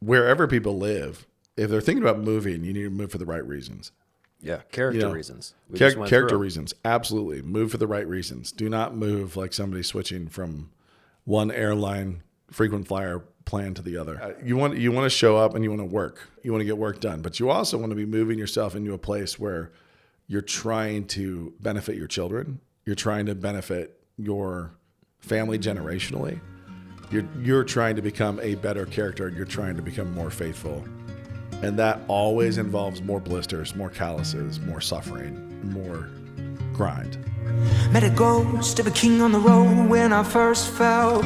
wherever people live, if they're thinking about moving, you need to move for the right reasons. Yeah, character reasons. Character reasons, absolutely. Move for the right reasons. Do not move like somebody switching from one airline frequent flyer plan to the other. You want to show up and you want to work. You want to get work done, but you also want to be moving yourself into a place where you're trying to benefit your children. You're trying to benefit your family generationally. You're trying to become a better character. You're trying to become more faithful. And that always involves more blisters, more calluses, more suffering, more grind. Met a ghost of a king on the road when I first fell.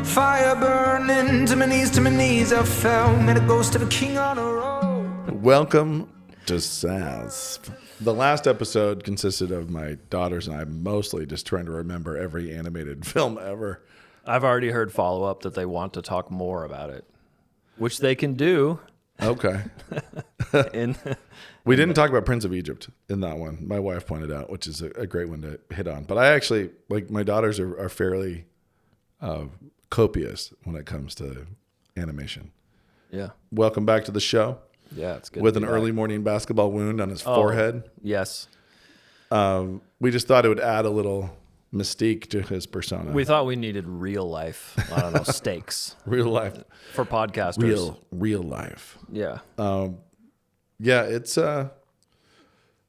Fire burning to my knees I fell. Met a ghost of a king on the road. Welcome to SASP. The last episode consisted of my daughters and I mostly just trying to remember every animated film ever. I've already heard follow-up that they want to talk more about it, which they can do. Okay. We didn't talk about Prince of Egypt in that one. My wife pointed out, which is a great one to hit on. But I actually, like, my daughters are fairly copious when it comes to animation. Yeah. Welcome back to the show. Yeah, it's good. With an early morning basketball wound on his forehead. Yes. We just thought it would add a little mystique to his persona. We thought we needed real life, I don't know, stakes. Real life. For podcasters. Real life. Yeah. Yeah, it's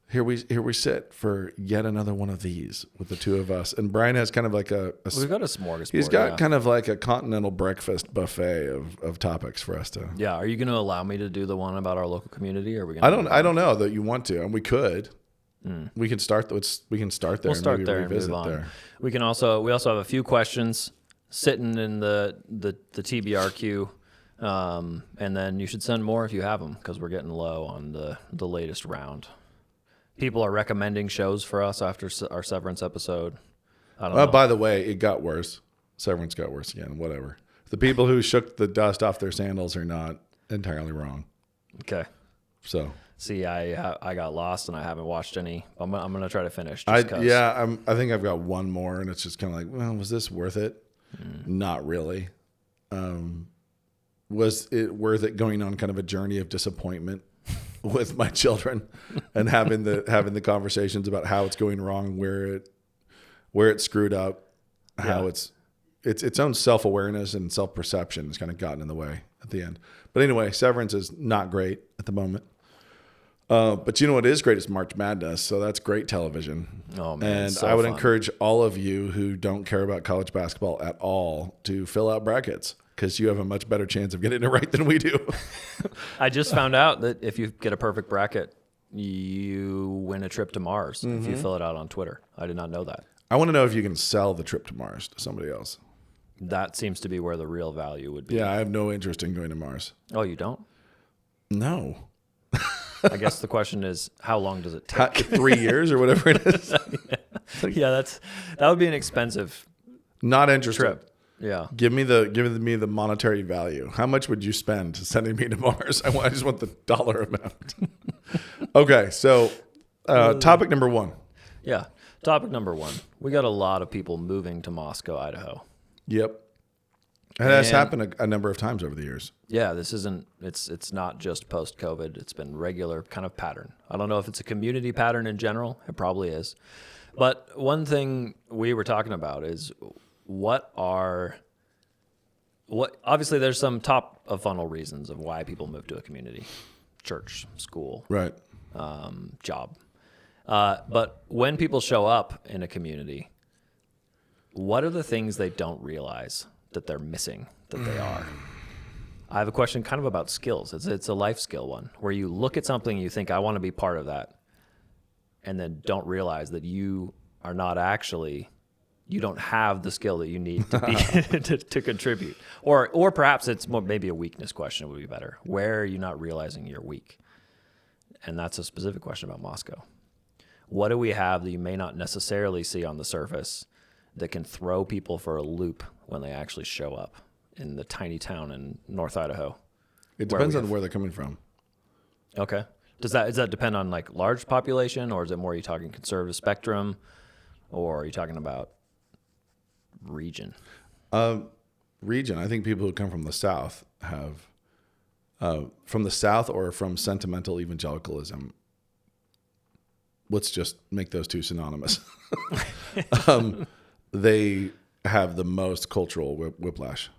here we sit for yet another one of these with the two of us. And Brian has kind of like we've got a smorgasbord. He's got kind of like a continental breakfast buffet of topics for us to. Yeah, are you going to allow me to do the one about our local community, or are we going I don't know that you want to, and we could. We can start there. We'll start there and move on. There. We also have a few questions sitting in the TBR queue. And then you should send more if you have them, because we're getting low on the latest round. People are recommending shows for us after our Severance episode. I don't know. By the way, it got worse. Severance got worse again. Whatever. The people who shook the dust off their sandals are not entirely wrong. Okay. So. See, I got lost and I haven't watched any. I'm gonna try to finish. I think I've got one more, and it's just kind of like, well, was this worth it? Not really. Was it worth it going on kind of a journey of disappointment with my children and having the conversations about how it's going wrong, where it screwed up, how it's its own self-awareness and self-perception has kind of gotten in the way at the end. But anyway, Severance is not great at the moment. But you know what is great is March Madness, so that's great television. Oh man, and so I would fun. encourage all of you who don't care about college basketball at all to fill out brackets, because you have a much better chance of getting it right than we do. I just found out that if you get a perfect bracket, you win a trip to Mars if you fill it out on Twitter. I did not know that. I want to know if you can sell the trip to Mars to somebody else. That seems to be where the real value would be. Yeah, I have no interest in going to Mars. Oh, you don't? No. I guess the question is, how long does it take? 3 years or whatever it is. Yeah, that would be an expensive Not interested. trip. Yeah. Give me the monetary value. How much would you spend sending me to Mars? I just want the dollar amount. Okay, so topic number one. Yeah. Topic number one. We got a lot of people moving to Moscow, Idaho. Yep. And that's happened a number of times over the years. Yeah, it's not just post-COVID. It's been regular kind of pattern. I don't know if it's a community pattern in general. It probably is. But one thing we were talking about is obviously there's some top of funnel reasons of why people move to a community: church, school, Right. job. But when people show up in a community, what are the things they don't realize that they're missing that they are? I have a question kind of about skills. It's a life skill one, where you look at something and you think, I want to be part of that, and then don't realize that you are not actually, you don't have the skill that you need to be to contribute. Or perhaps it's more, maybe a weakness question would be better. Where are you not realizing you're weak? And that's a specific question about Moscow. What do we have that you may not necessarily see on the surface that can throw people for a loop when they actually show up in the tiny town in North Idaho? It depends on where they're coming from. Okay. Does that depend on like large population, or is it more you talking conservative spectrum, or are you talking about region? Region. I think people who come from the South have from the South or from sentimental evangelicalism. Let's just make those two synonymous. They have the most cultural whiplash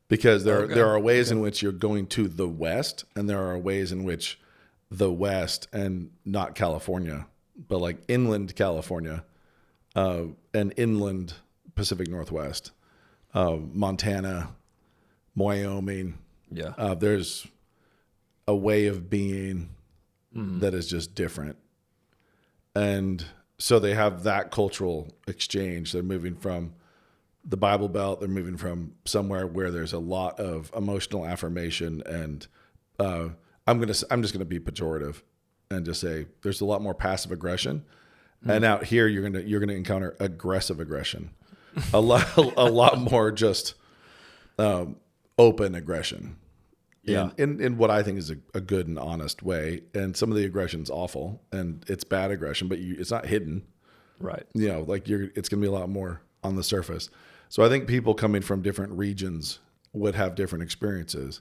because there are ways in which you're going to the West, and there are ways in which the West, and not California, but like inland California, and inland Pacific Northwest, Montana, Wyoming. Yeah. There's a way of being that is just different. And so they have that cultural exchange. They're moving from the Bible Belt. They're moving from somewhere where there's a lot of emotional affirmation. And I'm just going to be pejorative and just say there's a lot more passive aggression. And out here, you're going to encounter aggressive aggression, a lot more just open aggression. In what I think is a good and honest way. And some of the aggression's awful, and it's bad aggression, but it's not hidden. Right. It's going to be a lot more on the surface. So I think people coming from different regions would have different experiences.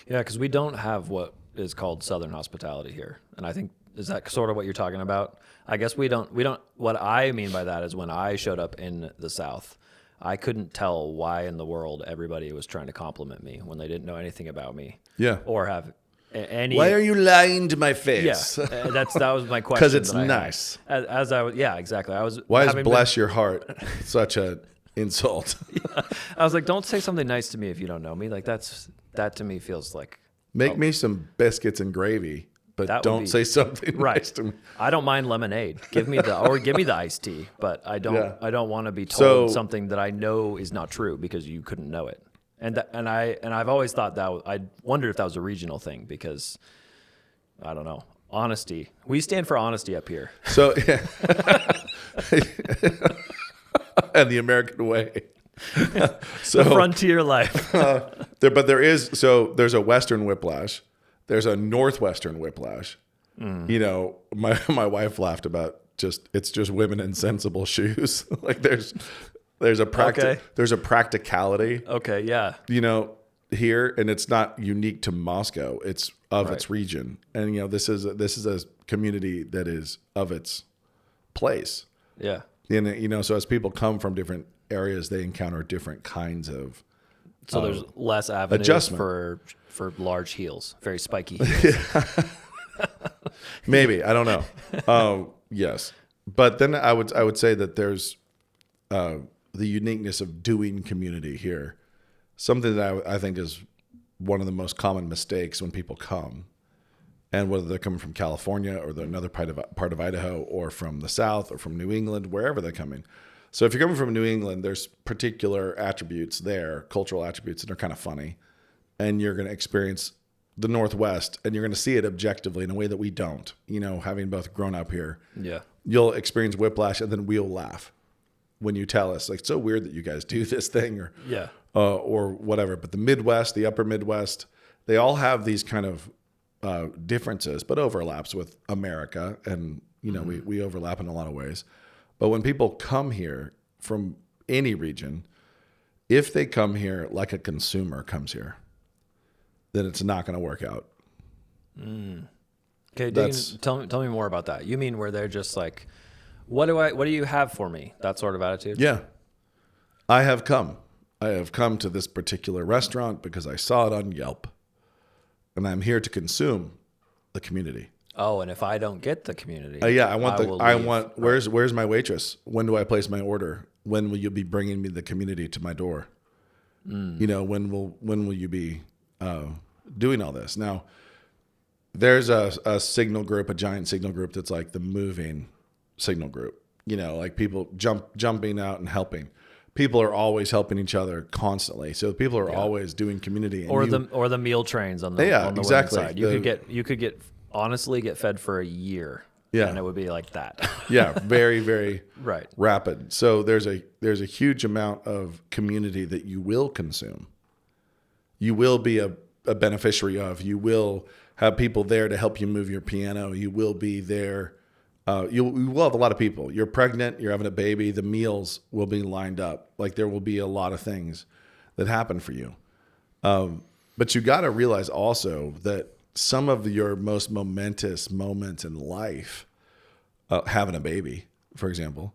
Yeah, because we don't have what is called Southern hospitality here. And I think, is that sort of what you're talking about? I guess we don't, what I mean by that is when I showed up in the South, I couldn't tell why in the world everybody was trying to compliment me when they didn't know anything about me. Yeah. Or have any. Why are you lying to my face? Yeah, that was my question. Because it's nice. As I was, yeah, exactly. Why is bless your heart such an insult? Yeah. I was like, don't say something nice to me if you don't know me. Like that to me feels like. Make me some biscuits and gravy. But don't say something nice to me. I don't mind lemonade. Give me the iced tea. But I don't want to be told something that I know is not true because you couldn't know it. And I've always thought that I wondered if that was a regional thing because I don't know, honesty. We stand for honesty up here. So yeah. And the American way. So the frontier life. There's a Western whiplash. There's a Northwestern whiplash. My wife laughed about it's just women in sensible shoes. Like there's a practicality. Okay, yeah. Here, and it's not unique to Moscow. It's of its region, and this is a community that is of its place. Yeah. And so as people come from different areas, they encounter different kinds of. So there's less avenues for large heels, very spiky heels. Maybe, I don't know. Yes, but then I would say that there's the uniqueness of doing community here, something that I think is one of the most common mistakes when people come, and whether they're coming from California or they're another part of Idaho or from the South or from New England, wherever they're coming. So if you're coming from New England, there's particular attributes there, cultural attributes that are kind of funny. And you're going to experience the Northwest, and you're going to see it objectively in a way that we don't, having both grown up here. Yeah. You'll experience whiplash, and then we'll laugh when you tell us, like, it's so weird that you guys do this thing or whatever. But the Midwest, the upper Midwest, they all have these kind of differences, but overlaps with America. And, we overlap in a lot of ways. But when people come here from any region, if they come here like a consumer comes here, then it's not going to work out. Okay, tell me more about that. You mean where they're just like, what do you have for me? That sort of attitude? Yeah. I have come to this particular restaurant because I saw it on Yelp, and I'm here to consume the community. Oh, and if I don't get the community, where's my waitress? When do I place my order? When will you be bringing me the community to my door? When will you be doing all this? Now, there's a signal group, a giant signal group that's like the moving signal group. Like people jumping out and helping. People are always helping each other constantly. So people are always doing community. And or the meal trains on the exactly. Side. You could honestly get fed for a year. Yeah. And it would be like that. Yeah. Very, very right. Rapid. So there's a huge amount of community that you will consume. You will be a beneficiary of. You will have people there to help you move your piano. You will be there. You will have a lot of people. You're pregnant. You're having a baby. The meals will be lined up. Like there will be a lot of things that happen for you. But you got to realize also that some of your most momentous moments in life, having a baby, for example,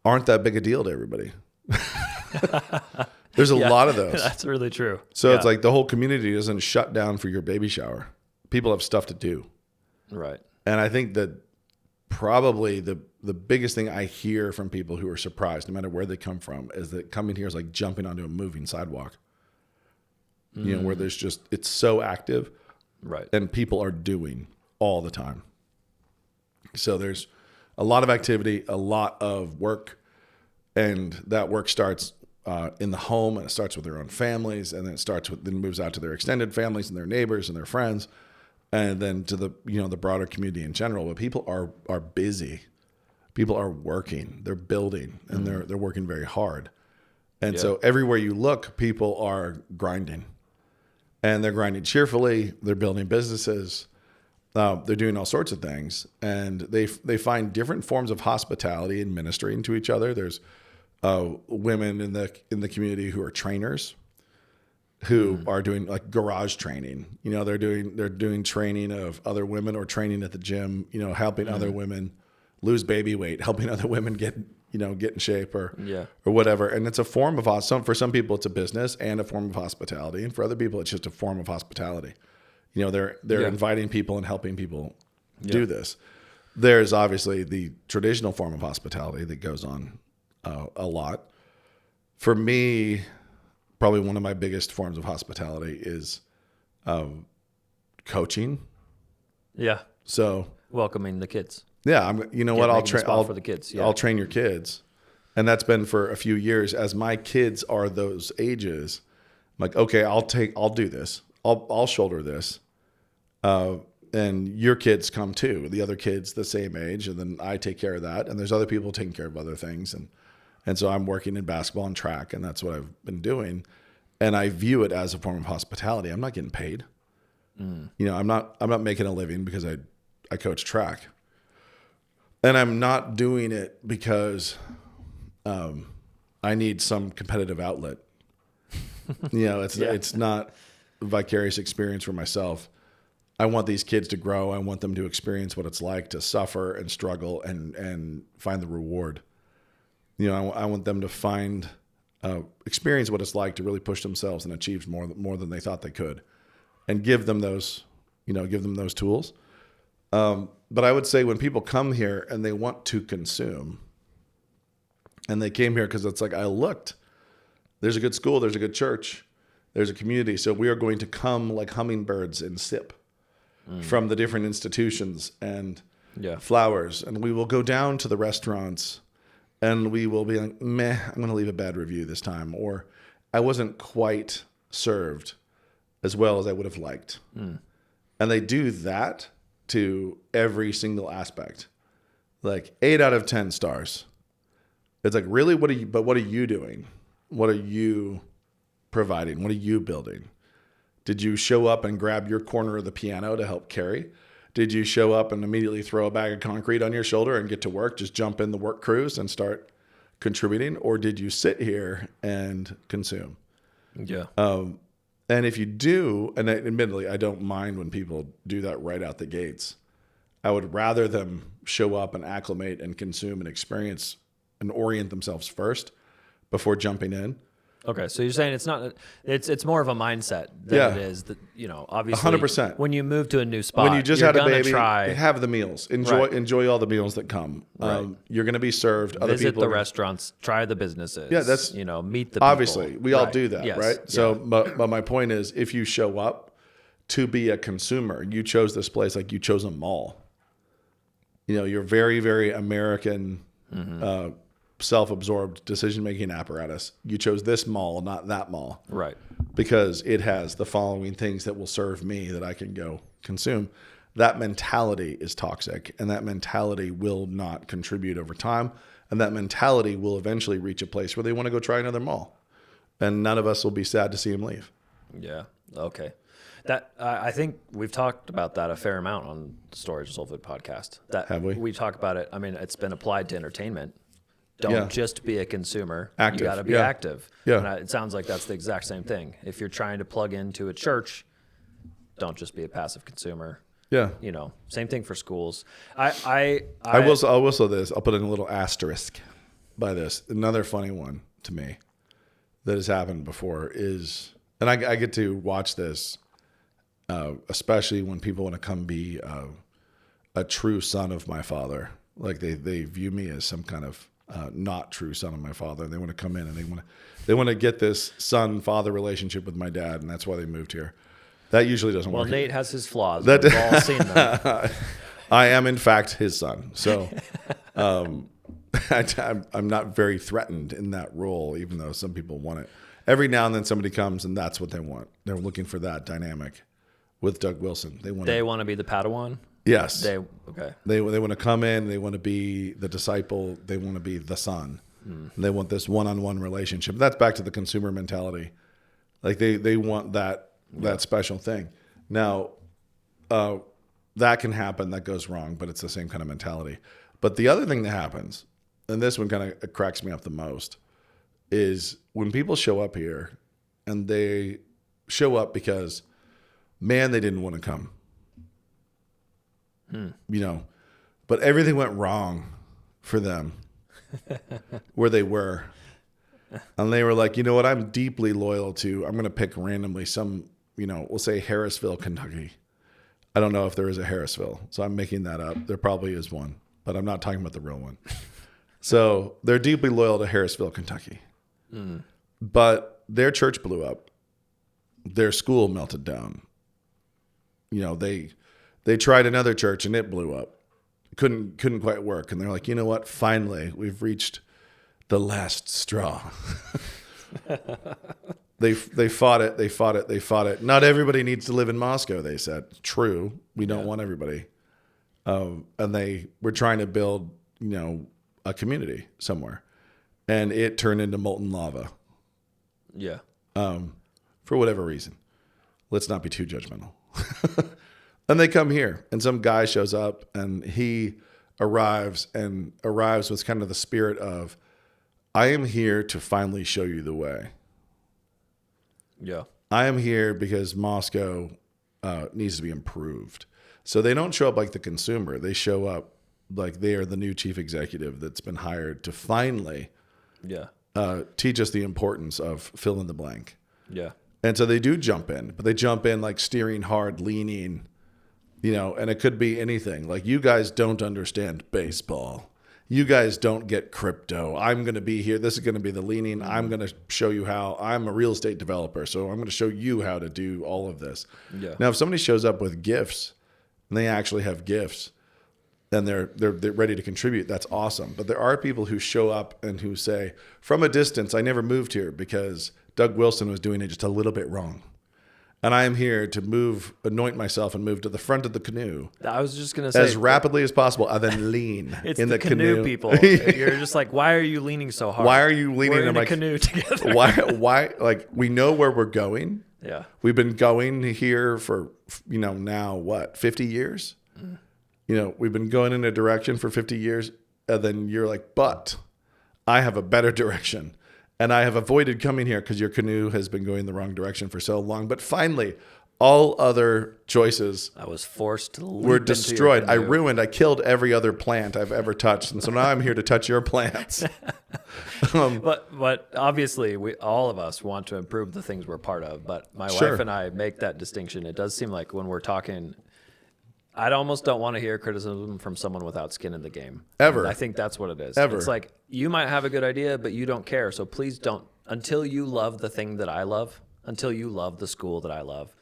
aren't that big a deal to everybody. There's a lot of those. That's really true. So it's like the whole community doesn't shut down for your baby shower. People have stuff to do. Right. And I think that probably the biggest thing I hear from people who are surprised, no matter where they come from, is that coming here is like jumping onto a moving sidewalk. You know, where there's just, it's so active. Right. And people are doing all the time. So there's a lot of activity, a lot of work, and that work starts in the home, and it starts with their own families, and then then moves out to their extended families and their neighbors and their friends, and then to the the broader community in general. But people are busy. People are working. They're building, and they're working very hard. And so everywhere you look, people are grinding, and they're grinding cheerfully. They're building businesses. They're doing all sorts of things, and they find different forms of hospitality and ministering to each other. There's women in the community who are trainers, who are doing like garage training. You know, they're doing training of other women, or training at the gym. You know, helping other women lose baby weight, helping other women get in shape or whatever. And it's a form of for some people it's a business and a form of hospitality, and for other people it's just a form of hospitality. You know, they're inviting people and helping people do this. There's obviously the traditional form of hospitality that goes on a lot. For me, probably one of my biggest forms of hospitality is coaching. Yeah. So welcoming the kids. Yeah, I'll train for the kids. Yeah. I'll train your kids, and that's been for a few years. As my kids are those ages, I'm like, okay, I'll do this. I'll shoulder this, and your kids come too. The other kids the same age, and then I take care of that. And there's other people taking care of other things, and so I'm working in basketball and track, and that's what I've been doing. And I view it as a form of hospitality. I'm not getting paid. You know, I'm not making a living because I coach track. And I'm not doing it because I need some competitive outlet. You know, it's not a vicarious experience for myself. I want these kids to grow. I want them to experience what it's like to suffer and struggle and find the reward. You know, I want them to experience what it's like to really push themselves and achieve more than they thought they could, and give them those tools. But I would say when people come here and they want to consume, and they came here because it's like, I looked, there's a good school, there's a good church, there's a community. So we are going to come like hummingbirds and sip from the different institutions and flowers. And we will go down to the restaurants and we will be like, meh, I'm going to leave a bad review this time. Or I wasn't quite served as well as I would have liked. And they do that to every single aspect, like 8 out of 10 stars. It's like, really, what are you doing? What are you providing? What are you building? Did you show up and grab your corner of the piano to help carry? Did you show up and immediately throw a bag of concrete on your shoulder and get to work, just jump in the work crews and start contributing? Or did you sit here and consume? Yeah. And if you do, and admittedly, I don't mind when people do that right out the gates. I would rather them show up and acclimate and consume and experience and orient themselves first before jumping in. Okay, so you're saying it's more of a mindset than it is that, obviously 100%. When you move to a new spot, when you just had a baby, try, have the meals, enjoy all the meals that come. Right. You're going to be served. Other visit people the restaurants, try the businesses. Yeah, that's meet the people. Obviously, we all do that, yes. right? So, but my point is, if you show up to be a consumer, you chose this place like you chose a mall. You're very, very American. Self-absorbed decision-making apparatus. You chose this mall, not that mall. Right. Because it has the following things that will serve me that I can go consume. That mentality is toxic, and that mentality will not contribute over time, and that mentality will eventually reach a place where they want to go try another mall. And none of us will be sad to see them leave. Yeah. Okay. That I think we've talked about that a fair amount on the Storage and Soul Food podcast. Have we? We talk about it. I mean, it's been applied to entertainment. Don't just be a consumer. Active, You got to be yeah. active. Yeah. And it sounds like that's the exact same thing. If you're trying to plug into a church, don't just be a passive consumer. Yeah. You know, same thing for schools. I will say this. I'll put in a little asterisk by this. Another funny one to me that has happened before is, and I get to watch this, especially when people want to come be a true son of my father. Like they view me as some kind of not true son of my father. They want to come in and they want to get this son-father relationship with my dad, and that's why they moved here. That usually doesn't work. Well, Nate has his flaws. We've all seen them. I am, in fact, his son. So I'm not very threatened in that role, even though some people want it. Every now and then somebody comes, and that's what they want. They're looking for that dynamic with Doug Wilson. They want to be the Padawan? Yes. Okay. They want to come in. They want to be the disciple. They want to be the son. They want this one-on-one relationship. That's back to the consumer mentality. Like they want that special thing. Now, that can happen. That goes wrong, but it's the same kind of mentality. But the other thing that happens, and this one kind of cracks me up the most, is when people show up here and they show up because, man, they didn't want to come. You know, but everything went wrong for them where they were. And they were like, you know what, I'm deeply loyal to, I'm going to pick randomly some, we'll say Harrisville, Kentucky. I don't know if there is a Harrisville, so I'm making that up. There probably is one, but I'm not talking about the real one. So they're deeply loyal to Harrisville, Kentucky. But their church blew up. Their school melted down. They tried another church and it blew up. Couldn't quite work. And they're like, you know what? Finally, we've reached the last straw. They fought it. Not everybody needs to live in Moscow, they said. True. We don't want everybody. And they were trying to build, a community somewhere. And it turned into molten lava. Yeah. For whatever reason. Let's not be too judgmental. And they come here, and some guy shows up, and he arrives with kind of the spirit of, I am here to finally show you the way. Yeah. I am here because Moscow needs to be improved. So they don't show up like the consumer. They show up like they are the new chief executive that's been hired to finally teach us the importance of fill in the blank. Yeah. And so they do jump in, but they jump in like steering hard, leaning, and it could be anything. Like, you guys don't understand baseball. You guys don't get crypto. I'm going to be here. This is going to be the leaning. I'm going to show you how. I'm a real estate developer, so I'm going to show you how to do all of this. Yeah. Now, if somebody shows up with gifts, and they actually have gifts, and they're ready to contribute, that's awesome. But there are people who show up and who say, from a distance, I never moved here because Doug Wilson was doing it just a little bit wrong. And I am here to anoint myself and move to the front of the canoe. I was just going to say, as rapidly as possible, and then lean it's in the canoe people. You're just like, why are you leaning so hard? Why are you leaning? We're in a like, canoe together. Why? Like, we know where we're going. Yeah. We've been going here for, now what, 50 years? We've been going in a direction for 50 years. And then you're like, but I have a better direction. And I have avoided coming here because your canoe has been going the wrong direction for so long. But finally, all other choices I was forced to leap were destroyed. Into your canoe. I killed every other plant I've ever touched. And so now I'm here to touch your plants. But obviously, all of us want to improve the things we're part of. But my wife and I make that distinction. It does seem like when we're talking, I almost don't want to hear criticism from someone without skin in the game. Ever. And I think that's what it is. Ever. It's like, you might have a good idea, but you don't care. So please don't, until you love the thing that I love, until you love the school that I love,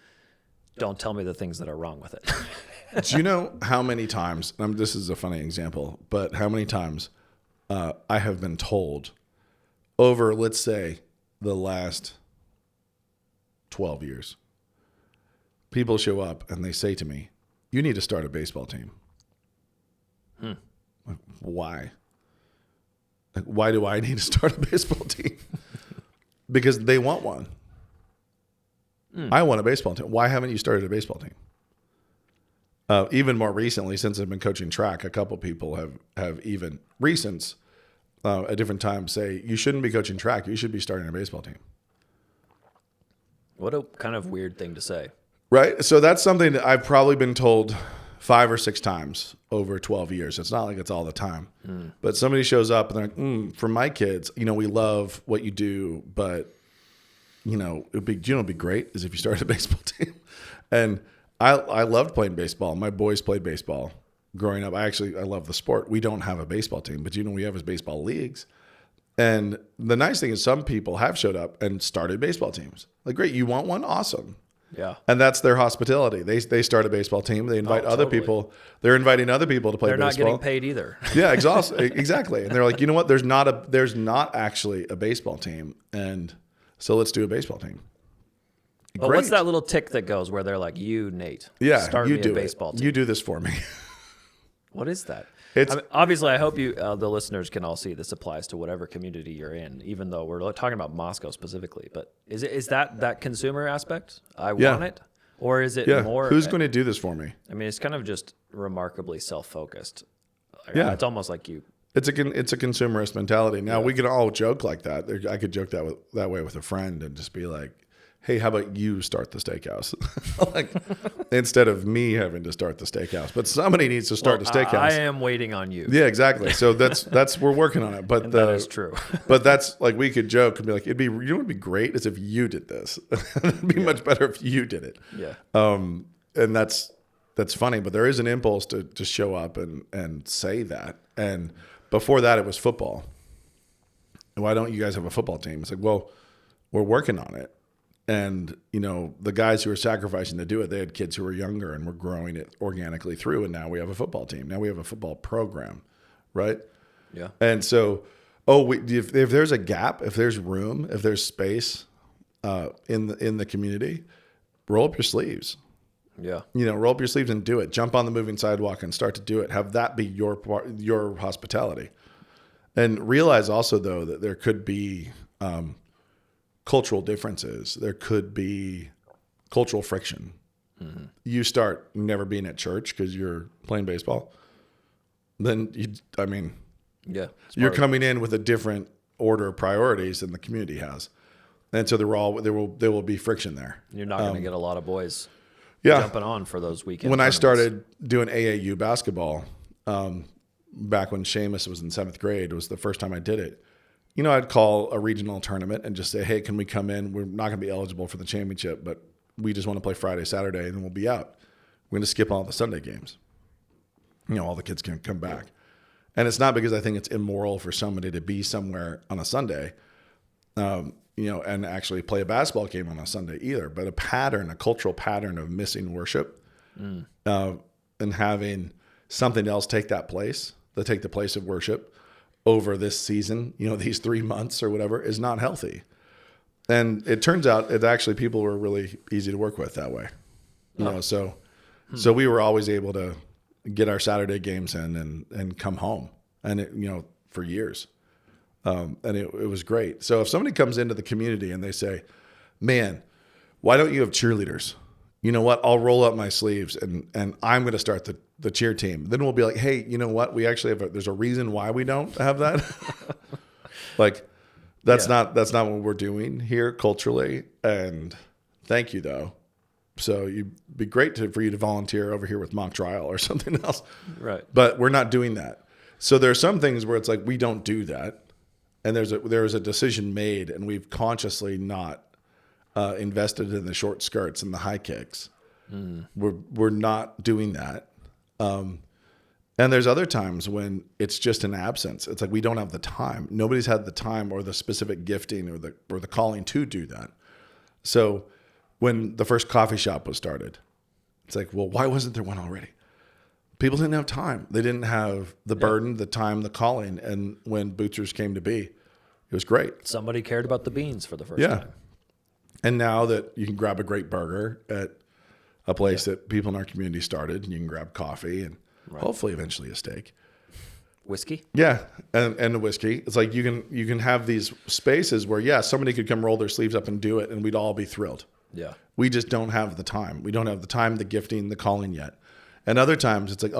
don't tell me the things that are wrong with it. Do you know how many times, this is a funny example, but how many times I have been told over, let's say, the last 12 years, people show up and they say to me, you need to start a baseball team. Like, why? Like, why do I need to start a baseball team? Because they want one. I want a baseball team. Why haven't you started a baseball team? Even more recently, since I've been coaching track, a couple people have even recents at different times say, you shouldn't be coaching track. You should be starting a baseball team. What a kind of weird thing to say. Right. So that's something that I've probably been told 5 or 6 times over 12 years. It's not like it's all the time. But somebody shows up and they're like, for my kids, we love what you do, but it'd be great is if you started a baseball team. And I loved playing baseball. My boys played baseball growing up. I love the sport. We don't have a baseball team, but we have is baseball leagues. And the nice thing is some people have showed up and started baseball teams. Like, great, you want one? Awesome. Yeah. And that's their hospitality. They start a baseball team. They invite other people. They're inviting other people to play baseball. They're not getting paid either. Yeah, exactly. And they're like, you know what? There's not actually a baseball team. And so let's do a baseball team. But what's that little tick that goes where they're like, you, Nate, start me a baseball team. You do this for me. What is that? Obviously, I hope the listeners can all see this applies to whatever community you're in, even though we're talking about Moscow specifically. But is that consumer aspect? I want it? Or is it more? Who's going to do this for me? I mean, it's kind of just remarkably self-focused. Yeah. It's almost like you. It's a consumerist mentality. Now, we can all joke like that. I could joke that way with a friend and just be like, hey, how about you start the steakhouse? Like, instead of me having to start the steakhouse. But somebody needs to start the steakhouse. I am waiting on you. Yeah, exactly. So that's we're working on it. But that is true. But that's like, we could joke and be like, it'd be great is if you did this. It'd be much better if you did it. Yeah. And that's funny, but there is an impulse to show up and say that. And before that, it was football. Why don't you guys have a football team? It's like, well, we're working on it. And, the guys who were sacrificing to do it, they had kids who were younger and were growing it organically through. And now we have a football team. Now we have a football program, right? Yeah. And so, if there's a gap, if there's room, if there's space in the community, roll up your sleeves. Yeah. Roll up your sleeves and do it. Jump on the moving sidewalk and start to do it. Have that be your hospitality. And realize also, though, that there could be cultural differences. There could be cultural friction. Mm-hmm. You start never being at church because you're playing baseball. Then you're coming in with a different order of priorities than the community has, and so there will be friction there. You're not going to get a lot of boys jumping on for those weekends. When I started doing AAU basketball, back when Seamus was in 7th grade, it was the first time I did it. I'd call a regional tournament and just say, hey, can we come in? We're not going to be eligible for the championship, but we just want to play Friday, Saturday, and then we'll be out. We're going to skip all the Sunday games. All the kids can come back. And it's not because I think it's immoral for somebody to be somewhere on a Sunday, and actually play a basketball game on a Sunday either, but a cultural pattern of missing worship and having something else take the place of worship over this season, these 3 months or whatever, is not healthy. And it turns out people were really easy to work with that way. So we were always able to get our Saturday games in and come home, and for years. And it was great. So if somebody comes into the community and they say, man, why don't you have cheerleaders? You know what? I'll roll up my sleeves and I'm going to start the cheer team. Then we'll be like, hey, you know what? We actually there's a reason why we don't have that. Like, that's not what we're doing here culturally. And thank you though. So it'd be great for you to volunteer over here with mock trial or something else. Right. But we're not doing that. So there are some things where it's like, we don't do that. And there's a decision made, and we've consciously not invested in the short skirts and the high kicks. We're not doing that. And there's other times when it's just an absence. It's like we don't have the time. Nobody's had the time or the specific gifting or the calling to do that. So when the first coffee shop was started, it's like, well, why wasn't there one already? People didn't have time. They didn't have the burden, the time, the calling. And when Bootsers came to be, it was great. Somebody cared about the beans for the first time. And now that you can grab a great burger at a place that people in our community started, and you can grab coffee and hopefully eventually a steak. Whiskey? Yeah, and the whiskey. It's like you can have these spaces where, somebody could come roll their sleeves up and do it, and we'd all be thrilled. Yeah. We just don't have the time. We don't have the time, the gifting, the calling yet. And other times it's like,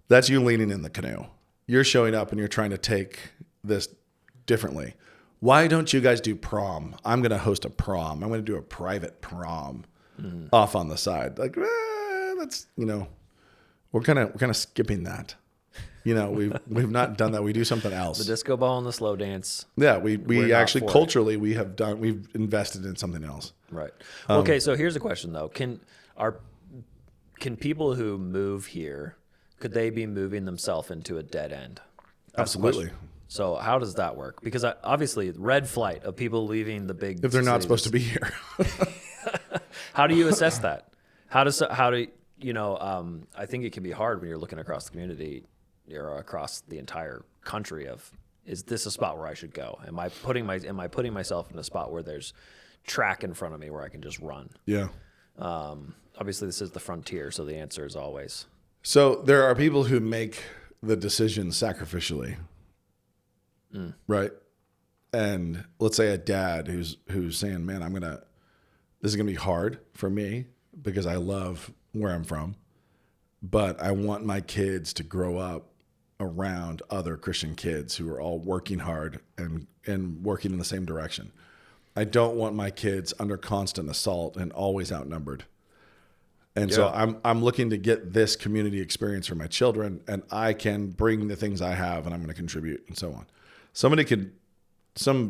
that's you leaning in the canoe. you're showing up and you're trying to take this differently. Why don't you guys do prom? I'm going to host a prom. I'm going to do a private prom off on the side. Like, that's, we're kind of skipping that. We've not done that. We do something else. The disco ball and the slow dance. Yeah, we actually culturally we've invested in something else. Right. Okay, so here's a question though. Can people who move here, could they be moving themselves into a dead end? That's Absolutely. So how does that work? Because obviously, red flight of people leaving the big if they're not cities. supposed to be here. How do you assess that? How do I think it can be hard when you're looking across the community or across the entire country of, is this a spot where I should go? Am I putting myself in a spot where there's track in front of me where I can just run? Yeah. Obviously, this is the frontier, so the answer is always. So there are people who make the decision sacrificially, right? And let's say a dad who's saying, "Man, this is gonna be hard for me because I love where I'm from, but I want my kids to grow up around other Christian kids who are all working hard and working in the same direction. I don't want my kids under constant assault and always outnumbered." And so I'm looking to get this community experience for my children, and I can bring the things I have and I'm going to contribute and so on. Some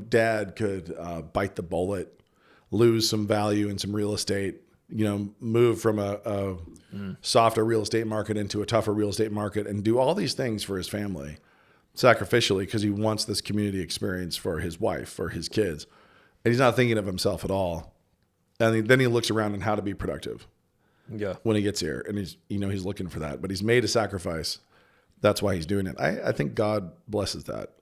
dad could bite the bullet, lose some value in some real estate, move from a softer real estate market into a tougher real estate market and do all these things for his family sacrificially because he wants this community experience for his wife, for his kids. And he's not thinking of himself at all. And then he looks around on how to be productive. Yeah. When he gets here, and he's looking for that, but he's made a sacrifice. That's why he's doing it. I think God blesses that,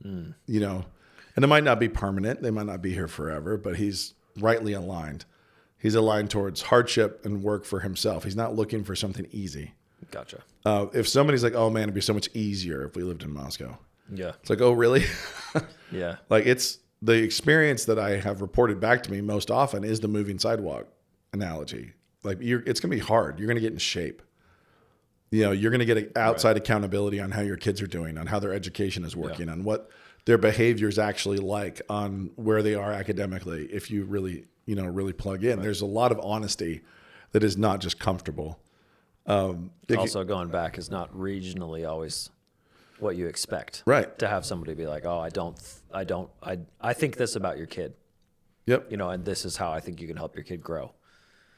and it might not be permanent. They might not be here forever, but he's rightly aligned. He's aligned towards hardship and work for himself. He's not looking for something easy. Gotcha. If somebody's like, "Oh man, it'd be so much easier if we lived in Moscow." Yeah. It's like, "Oh really?" Yeah. Like it's the experience that I have reported back to me most often is the moving sidewalk analogy. Like it's going to be hard. You're going to get in shape. You're going to get outside accountability on how your kids are doing, on how their education is working, on what their behavior is actually like, on where they are academically. If you really, really plug in, there's a lot of honesty that is not just comfortable. Also, going back is not regionally always what you expect. Right. To have somebody be like, "Oh, I think this about your kid." Yep. And this is how I think you can help your kid grow.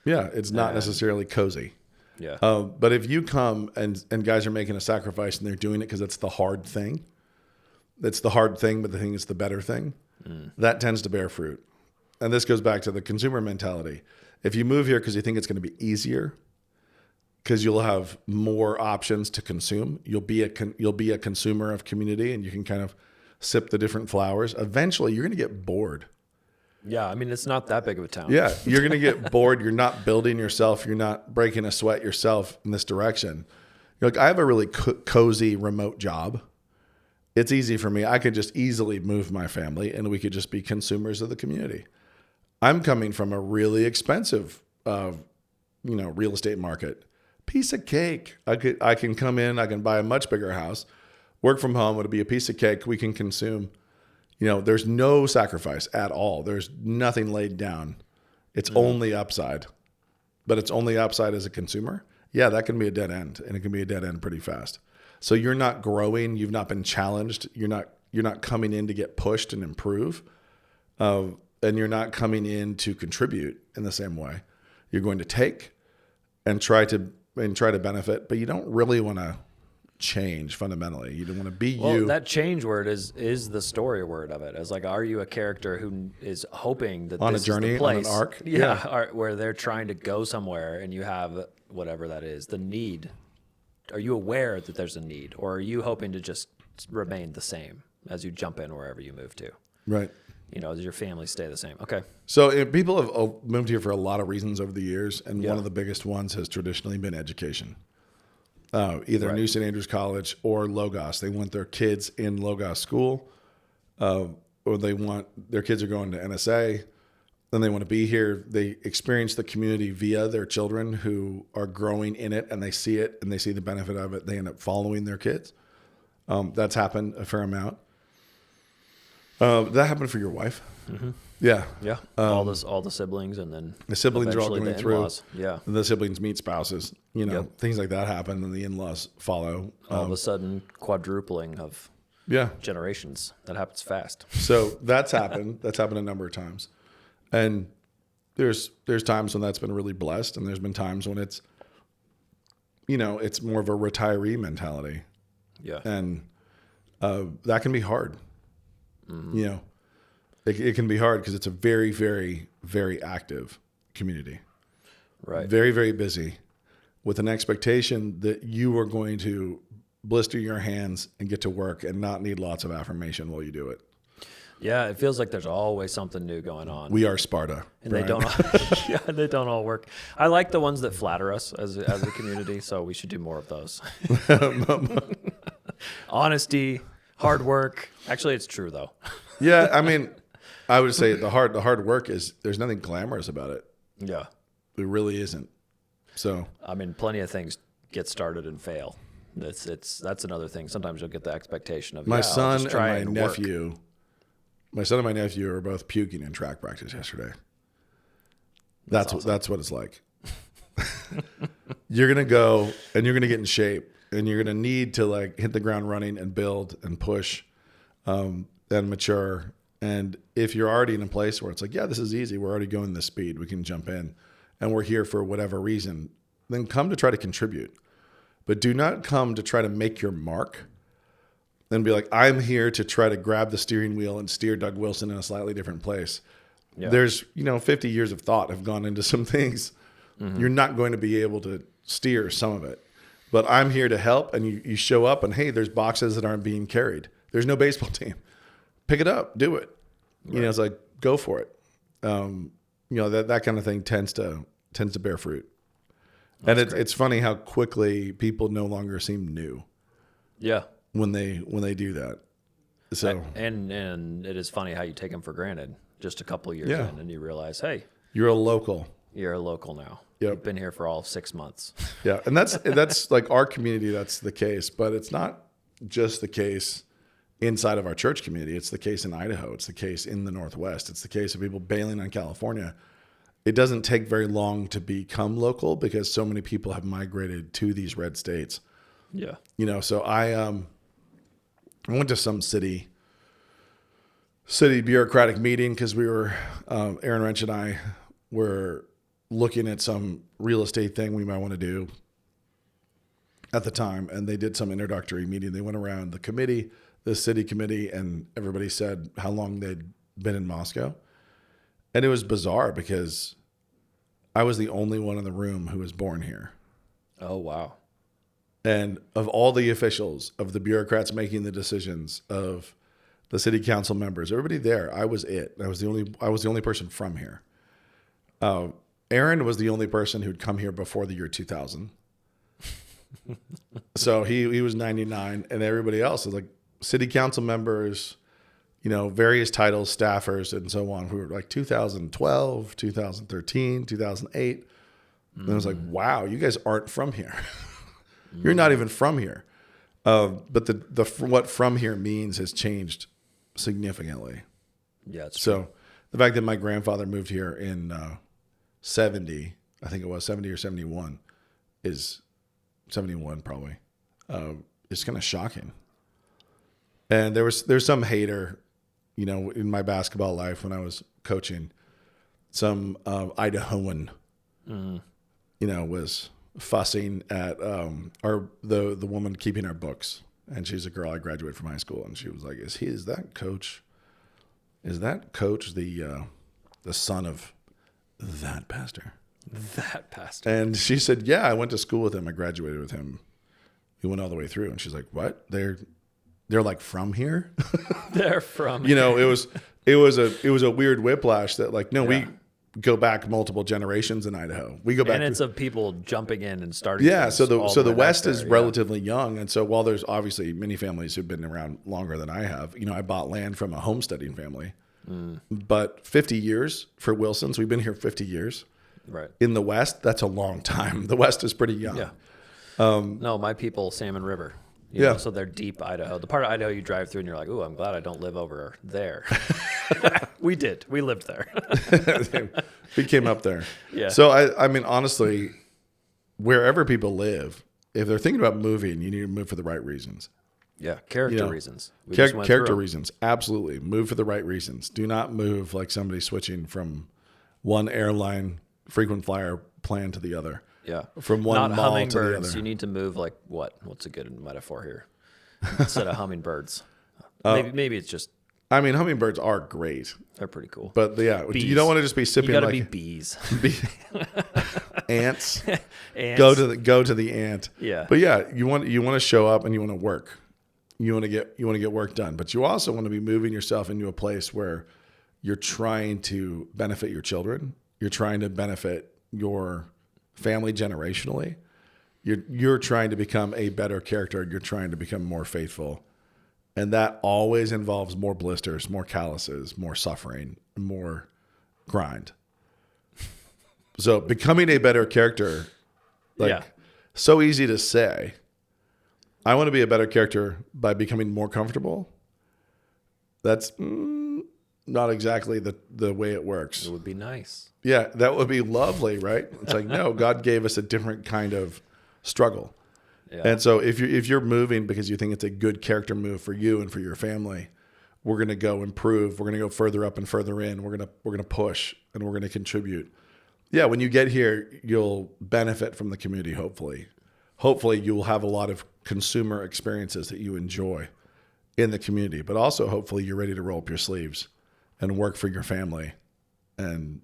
Yeah, it's not necessarily cozy. Yeah. But if you come and guys are making a sacrifice and they're doing it because it's the hard thing, it's the hard thing, but the thing is the better thing, that tends to bear fruit. And this goes back to the consumer mentality. If you move here because you think it's going to be easier, because you'll have more options to consume, you'll be a consumer of community and you can kind of sip the different flowers. Eventually, you're going to get bored. Yeah, I mean, it's not that big of a town. Yeah, you're going to get bored. You're not building yourself. You're not breaking a sweat yourself in this direction. You're like, I have a really cozy remote job. It's easy for me. I could just easily move my family and we could just be consumers of the community. I'm coming from a really expensive, real estate market. Piece of cake. I can come in. I can buy a much bigger house. Work from home. It'll be a piece of cake we can consume. There's no sacrifice at all. There's nothing laid down. It's only upside, but it's only upside as a consumer. Yeah, that can be a dead end, and it can be a dead end pretty fast. So you're not growing. You've not been challenged. You're not coming in to get pushed and improve, and you're not coming in to contribute in the same way. You're going to take and try to benefit, but you don't really want to change fundamentally. You don't want to be you. That change word is the story word of it. As like, are you a character who is hoping that on this a journey, is the place, on an arc? Where they're trying to go somewhere and you have whatever that is, the need. Are you aware that there's a need, or are you hoping to just remain the same as you jump in wherever you move to? Right. Does your family stay the same? Okay. So people have moved here for a lot of reasons over the years, and one of the biggest ones has traditionally been education. Either New St. Andrews College or Logos. They want their kids in Logos school, or their kids are going to NSA, then they want to be here. They experience the community via their children who are growing in it, and they see it and they see the benefit of it. They end up following their kids. That's happened a fair amount. That happened for your wife? Mm-hmm. Yeah. Yeah. all the siblings, and then the siblings are all going through. In-laws. Yeah. The siblings meet spouses. Things like that happen, and the in-laws follow. All of a sudden, quadrupling of generations. That happens fast. So that's happened. That's happened a number of times, and there's times when that's been really blessed, and there's been times when it's it's more of a retiree mentality. Yeah. And that can be hard. Mm-hmm. It can be hard because it's a very, very, very active community. Right. Very, very busy, with an expectation that you are going to blister your hands and get to work and not need lots of affirmation while you do it. Yeah, it feels like there's always something new going on. We are Sparta. And they don't they don't all work. I like the ones that flatter us as a community, so we should do more of those. Honesty, hard work. Actually, it's true though. Yeah, I mean, I would say the hard work is, there's nothing glamorous about it. Yeah. It really isn't. So I mean, plenty of things get started and fail. That's another thing. Sometimes you'll get the expectation of my son and my nephew. My son and my nephew are both puking in track practice yesterday. That's awesome. That's what it's like. You're gonna go and you're gonna get in shape, and you're gonna need to like hit the ground running and build and push, and mature. And if you're already in a place where it's like, yeah, this is easy, we're already going this speed, we can jump in, and we're here for whatever reason, then come to try to contribute. But do not come to try to make your mark and be like, I'm here to try to grab the steering wheel and steer Doug Wilson in a slightly different place. Yeah. There's, 50 years of thought have gone into some things. Mm-hmm. You're not going to be able to steer some of it. But I'm here to help, and you show up, and hey, there's boxes that aren't being carried. There's no baseball team. Pick it up, do it. Right. It's like, go for it. That kind of thing tends to bear fruit. That's and it's funny how quickly people no longer seem new. Yeah. When they do that. So and it is funny how you take them for granted just a couple of years in, and you realize, hey, you're a local. You're a local now. Yep. You've been here for all 6 months. Yeah, and that's like our community. That's the case, but it's not just the case inside of our church community. It's the case in Idaho. It's the case in the Northwest. It's the case of people bailing on California. It doesn't take very long to become local because so many people have migrated to these red states. Yeah. So I went to some city bureaucratic meeting because we were, Aaron Wrench and I were looking at some real estate thing we might want to do at the time. And they did some introductory meeting. They went around the city committee, and everybody said how long they'd been in Moscow. And it was bizarre because I was the only one in the room who was born here. Oh, wow. And of all the officials, of the bureaucrats making the decisions, of the city council members, everybody there, I was it. I was the only person from here. Aaron was the only person who'd come here before the year 2000. So he was 99, and everybody else is like city council members, various titles, staffers, and so on, who were like 2012, 2013, 2008. And I was like, wow, you guys aren't from here. You're not even from here. But the what from here means has changed significantly. Yeah. So the fact that my grandfather moved here in 70, I think it was 70 or 71, is 71 probably, is kind of shocking. And there's some hater, in my basketball life when I was coaching, some Idahoan, was fussing at the woman keeping our books, and she's a girl I graduated from high school, and she was like, is that coach the son of that pastor? That pastor. And she said, yeah, I went to school with him, I graduated with him, we went all the way through. And she's like, what? They're like from here? They're from here. It was a weird whiplash that we go back multiple generations in Idaho. We go back, and it's of people jumping in and starting. Yeah, so the West is relatively young, and so while there's obviously many families who've been around longer than I have, I bought land from a homesteading family, but 50 years for Wilsons, we've been here 50 years. Right. In the West, that's a long time. The West is pretty young. Yeah. No, my people, Salmon River. You know, Yeah. so they're deep Idaho. The part of Idaho you drive through and you're like, ooh, I'm glad I don't live over there. We did. We lived there. We came up there. Yeah. So I mean, honestly, wherever people live, if they're thinking about moving, you need to move for the right reasons. Yeah. Character You know, reasons. We just went Character through 'em. reasons. Absolutely. Move for the right reasons. Do not move like somebody switching from one airline frequent flyer plan to the other. Yeah. From one Not mall to the hummingbirds. other. You need to move like what? What's a good metaphor here? Instead of hummingbirds. Maybe it's just I mean, hummingbirds are great, they're pretty cool. but yeah, Bees. you don't want to just be You sipping got to like be bees. ants. Ants. Go to the ant. Yeah. But yeah, you want to show up and you want to work. You want to get work done, but you also want to be moving yourself into a place where you're trying to benefit your children. You're trying to benefit your family generationally. You're trying to become a better character. You're trying to become more faithful. And that always involves more blisters, more calluses, more suffering, more grind. So becoming a better character, Yeah. so easy to say. I want to be a better character by becoming more comfortable. That's not exactly the way it works. It would be nice. Yeah, that would be lovely, right? It's like, no, God gave us a different kind of struggle. Yeah. And so if you're moving because you think it's a good character move for you and for your family, we're going to go improve. We're going to go further up and further in. We're going to push and we're going to contribute. Yeah, when you get here, you'll benefit from the community, hopefully. Hopefully you'll have a lot of consumer experiences that you enjoy in the community, but also hopefully you're ready to roll up your sleeves and work for your family and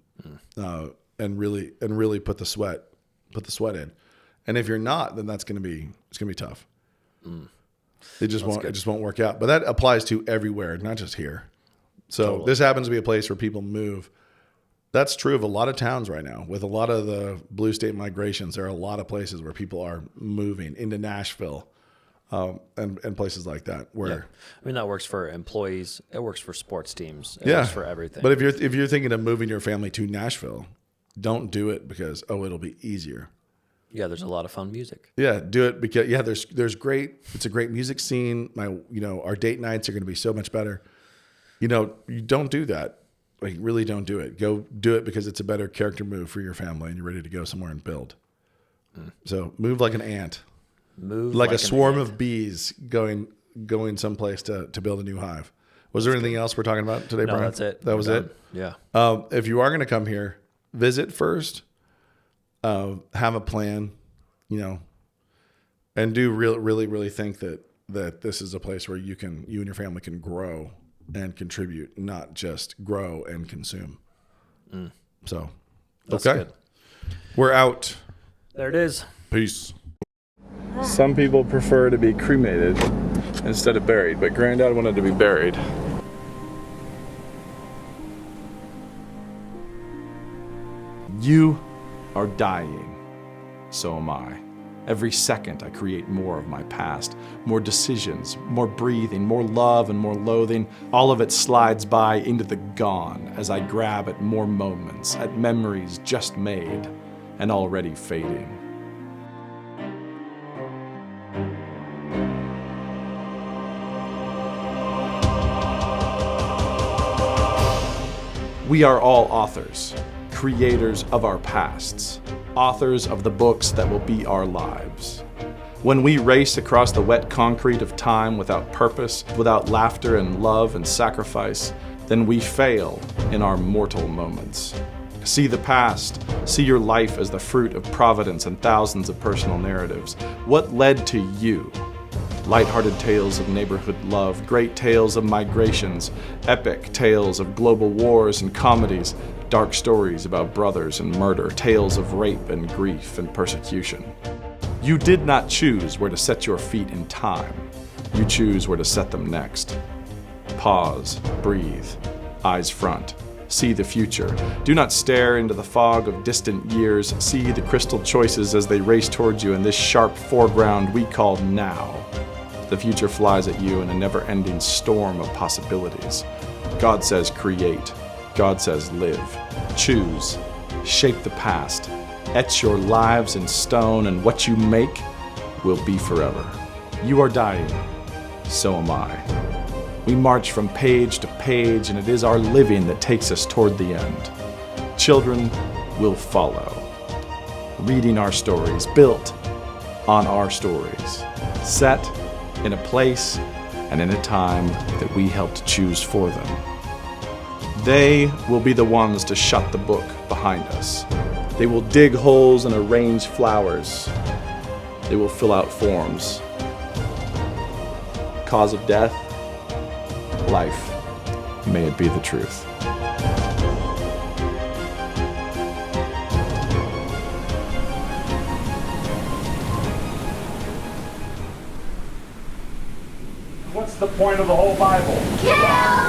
really put the sweat in. And if you're not, then it's going to be tough. It just won't work out. But that applies to everywhere, not just here. So Totally. This happens to be a place where people move. That's true of a lot of towns right now. With a lot of the blue state migrations, there are a lot of places where people are moving into Nashville and places like that. Where Yeah. I mean, that works for employees. It works for sports teams. It yeah, works for everything. But if you're thinking of moving your family to Nashville, don't do it because it'll be easier. yeah, there's a lot of fun music. Yeah, do it because there's great. It's a great music scene. Our date nights are going to be so much better. You don't do that. Like, really don't do it. Go do it because it's a better character move for your family and you're ready to go somewhere and build. So move like an ant, Move like a an swarm ant. of bees going someplace to build a new hive. Was there anything else we're talking about today, No, Brian? that's it. That was We're it. done. Yeah. If you are going to come here, visit first. Have a plan, and do really think that this is a place where you and your family can grow and contribute, not just grow and consume. So, That's okay, good. we're out. There it is. Peace. Some people prefer to be cremated instead of buried, but Granddad wanted to be buried. You are dying. So am I. Every second I create more of my past, more decisions, more breathing, more love and more loathing. All of it slides by into the gone as I grab at more moments, at memories just made and already fading. We are all authors, creators of our pasts, authors of the books that will be our lives. When we race across the wet concrete of time without purpose, without laughter and love and sacrifice, then we fail in our mortal moments. See the past, see your life as the fruit of providence and thousands of personal narratives. What led to you? Lighthearted tales of neighborhood love, great tales of migrations, epic tales of global wars and comedies, dark stories about brothers and murder, tales of rape and grief and persecution. You did not choose where to set your feet in time. You choose where to set them next. Pause, breathe, eyes front. See the future. Do not stare into the fog of distant years. See the crystal choices as they race towards you in this sharp foreground we call now. The future flies at you in a never-ending storm of possibilities. God says create. God says live. Choose. Shape the past. Etch your lives in stone, and what you make will be forever. You are dying. So am I. We march from page to page, and it is our living that takes us toward the end. Children will follow, reading our stories, built on our stories, set in a place and in a time that we helped choose for them. They will be the ones to shut the book behind us. They will dig holes and arrange flowers. They will fill out forms. Cause of death, life. May it be the truth. What's the point of the whole Bible? Kill